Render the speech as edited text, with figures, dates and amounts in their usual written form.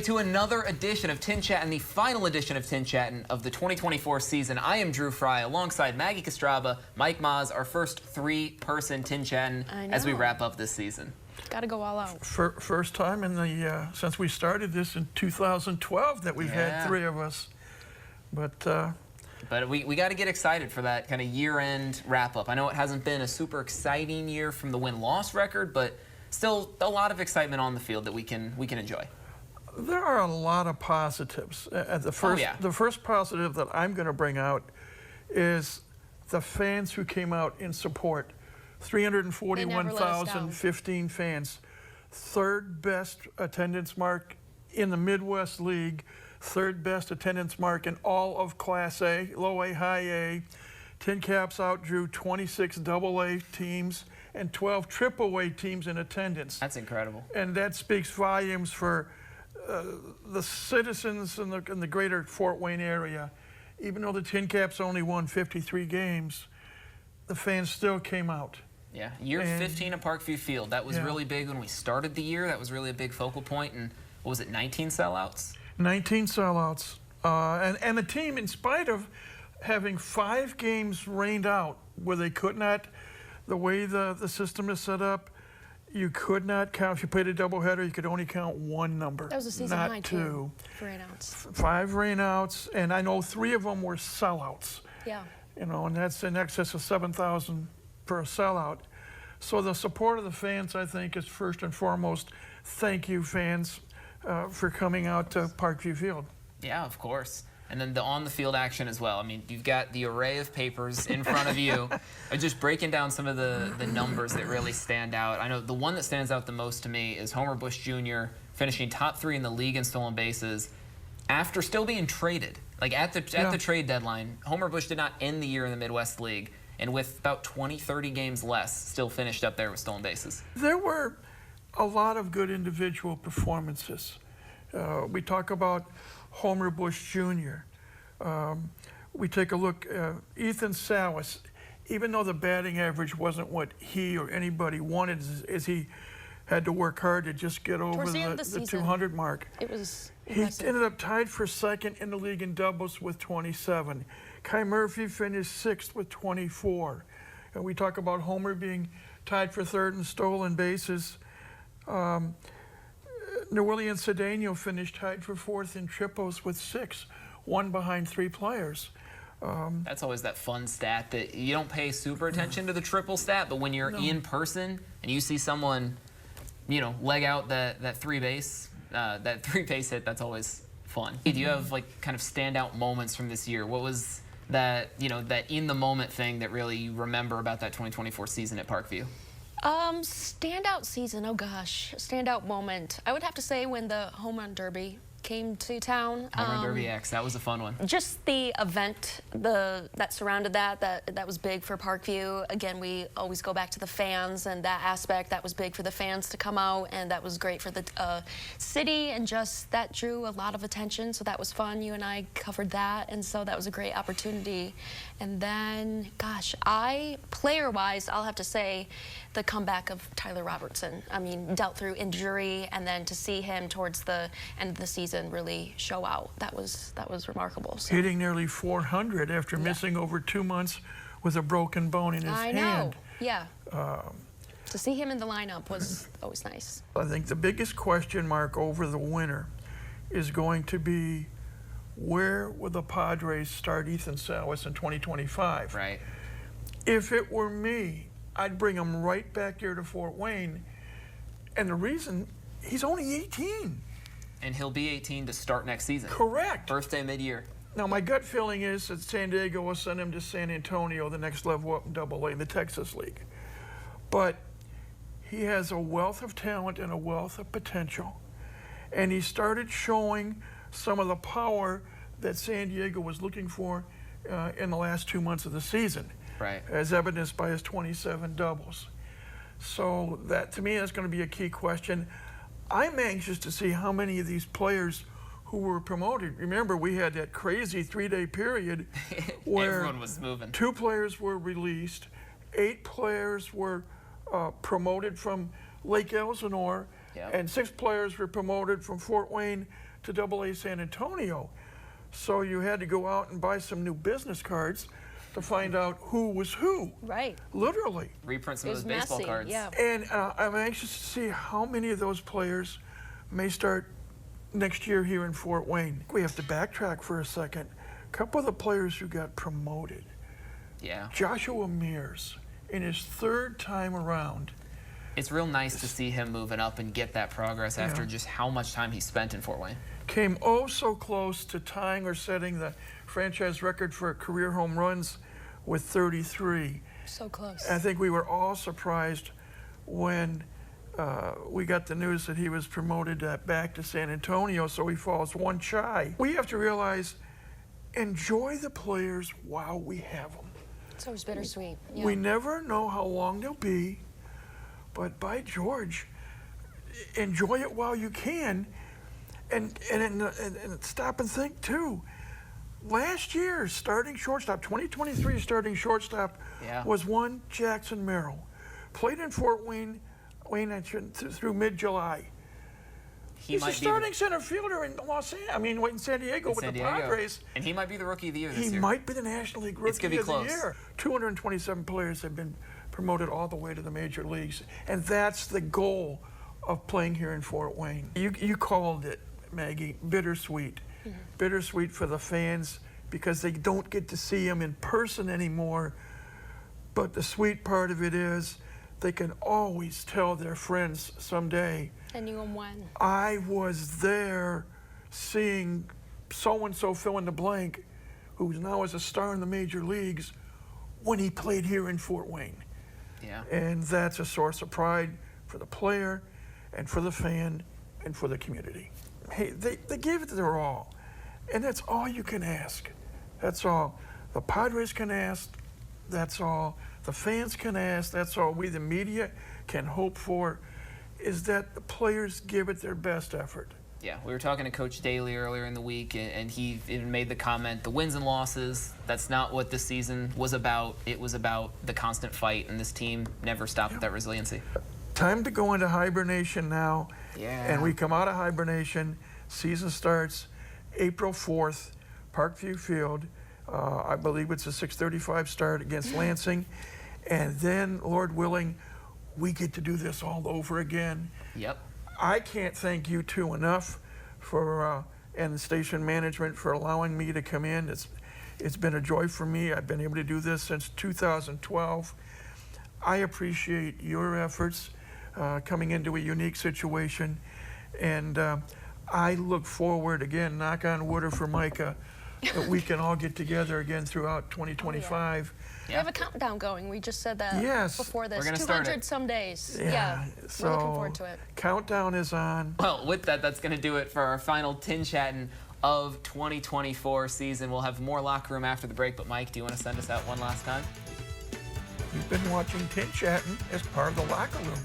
To another edition of TinChattin, the final edition of TinChattin of the 2024 season. I am Drew Fry alongside Maggie Castraba, Mike Maz, our first three-person TinChattin as we wrap up this season. Got to go all out. First time in the since we started this in 2012 that we've had three of us. But we got to get excited for that kind of year-end wrap-up. I know it hasn't been a super exciting year from the win-loss record, but still a lot of excitement on the field that we can enjoy. There are a lot of positives. The first positive that I'm going to bring out is the fans who came out in support. 341,015 fans. Third best attendance mark in the Midwest League. Third best attendance mark in all of Class A, low A, high A. Tincaps outdrew 26 AA teams and 12 AAA teams in attendance. That's incredible. And that speaks volumes for the citizens in the greater Fort Wayne area. Even though the Tincaps only won 53 games, the fans still came out. Yeah, year 15 at Parkview Field. That was really big when we started the year. That was really a big focal point. And what was it, 19 sellouts? 19 sellouts. And the team, in spite of having 5 games rained out where they could not, the way the system is set up, you could not count. If you played a doubleheader, you could only count one number. That was a season high, too. For rainouts. 5 rainouts, and I know 3 of them were sellouts. Yeah. You know, and that's in excess of 7,000 per sellout. So the support of the fans, I think, is first and foremost. Thank you, fans, for coming out to Parkview Field. Yeah, of course. And then the on-the-field action as well. I mean, you've got the array of papers in front of you. Just breaking down some of the numbers that really stand out. I know the one that stands out the most to me is Homer Bush Jr. finishing top 3 in the league in stolen bases after still being traded. Like at the trade deadline, Homer Bush did not end the year in the Midwest League, and with about 20, 30 games less, still finished up there with stolen bases. There were a lot of good individual performances. We talk about Homer Bush Jr. We take a look, Ethan Salas, even though the batting average wasn't what he or anybody wanted, as he had to work hard to just get over the 200 mark. It was He ended up tied for second in the league in doubles with 27. Kai Murphy finished 6th with 24. And we talk about Homer being tied for 3rd in stolen bases. Noelian Cedeno finished tied for 4th in triples with 6, 1 behind 3 players. That's always that fun stat that you don't pay super attention to the triple stat, but when you're in person and you see someone, you know, leg out that three base hit, that's always fun. Do you have like kind of standout moments from this year? What was that, you know, that in the moment thing that really you remember about that 2024 season at Parkview? Standout season, oh gosh, standout moment. I would have to say when the Home Run Derby came to town. Home Run Derby X, that was a fun one. Just the event that surrounded that was big for Parkview. Again, we always go back to the fans and that aspect. That was big for the fans to come out, and that was great for the city, and just that drew a lot of attention, so that was fun. You and I covered that, and so that was a great opportunity. And then, gosh, player-wise, I'll have to say the comeback of Tyler Robertson. I mean, dealt through injury, and then to see him towards the end of the season really show out, that was remarkable. So. Hitting nearly 400 after missing over 2 months with a broken bone in his hand. I know, yeah. To see him in the lineup was always nice. I think the biggest question mark over the winter is going to be, where will the Padres start Ethan Salas in 2025? Right. If it were me, I'd bring him right back here to Fort Wayne. And the reason, he's only 18. And he'll be 18 to start next season. Correct. Birthday mid-year. Now, my gut feeling is that San Diego will send him to San Antonio, the next level up in AA, the Texas League. But he has a wealth of talent and a wealth of potential. And he started showing some of the power that San Diego was looking for in the last 2 months of the season. Right. As evidenced by his 27 doubles. So that, to me, that's going to be a key question. I'm anxious to see how many of these players who were promoted. Remember, we had that crazy 3-day period where everyone was moving. 2 players were released, 8 players were promoted from Lake Elsinore, and 6 players were promoted from Fort Wayne to AA San Antonio. So you had to go out and buy some new business cards to find out who was who. Right. Literally. Reprint some It of those was baseball messy, cards. yeah. And I'm anxious to see how many of those players may start next year here in Fort Wayne. We have to backtrack for a second. A couple of the players who got promoted. Yeah. Joshua Mears, in his third time around, It's real nice to see him moving up and get that progress after Yeah. just how much time he spent in Fort Wayne. came oh so close to tying or setting the franchise record for career home runs with 33. So close. I think we were all surprised when we got the news that he was promoted back to San Antonio, so he falls one shy. We have to realize, enjoy the players while we have them. It's always bittersweet. Yeah. We never know how long they'll be, but by George, enjoy it while you can, and stop and think too. Last year's starting shortstop, 2023 starting shortstop, Yeah. was one Jackson Merrill. Played in Fort Wayne through mid-July. He's a starting center fielder in in San Diego with the Padres. And he might be the rookie of the year this He year. might be the National League Rookie gonna be of the close. Year. 227 players have been promoted all the way to the major leagues, and that's the goal of playing here in Fort Wayne. You called it, Maggie, bittersweet. Mm-hmm. Bittersweet for the fans because they don't get to see him in person anymore. But the sweet part of it is they can always tell their friends someday, And you won. I was there seeing so-and-so fill in the blank, who now is a star in the major leagues, when he played here in Fort Wayne. Yeah. And that's a source of pride for the player and for the fan and for the community. Hey, they gave it their all. And that's all you can ask. That's all the Padres can ask. That's all the fans can ask. That's all we, the media, can hope for, is that the players give it their best effort. Yeah, we were talking to Coach Daly earlier in the week, and he even made the comment, the wins and losses, that's not what this season was about. It was about the constant fight, and this team never stopped with that resiliency. Time to go into hibernation now. Yeah. And we come out of hibernation. Season starts April 4th, Parkview Field. I believe it's a 6:35 start against Lansing. And then, Lord willing, we get to do this all over again. Yep. I can't thank you two enough for and the station management for allowing me to come in. It's been a joy for me. I've been able to do this since 2012. I appreciate your efforts coming into a unique situation, and I look forward, again, knock on wood or for Micah, that we can all get together again throughout 2025. We have a countdown going. We just said that Yes. before this. We're gonna start 200 it. some days. Yeah, We're looking forward to it. Countdown is on. Well, with that, that's going to do it for our final TinChattin of 2024 season. We'll have more locker room after the break, but Mike, do you want to send us out one last time? You've been watching TinChattin as part of the locker room.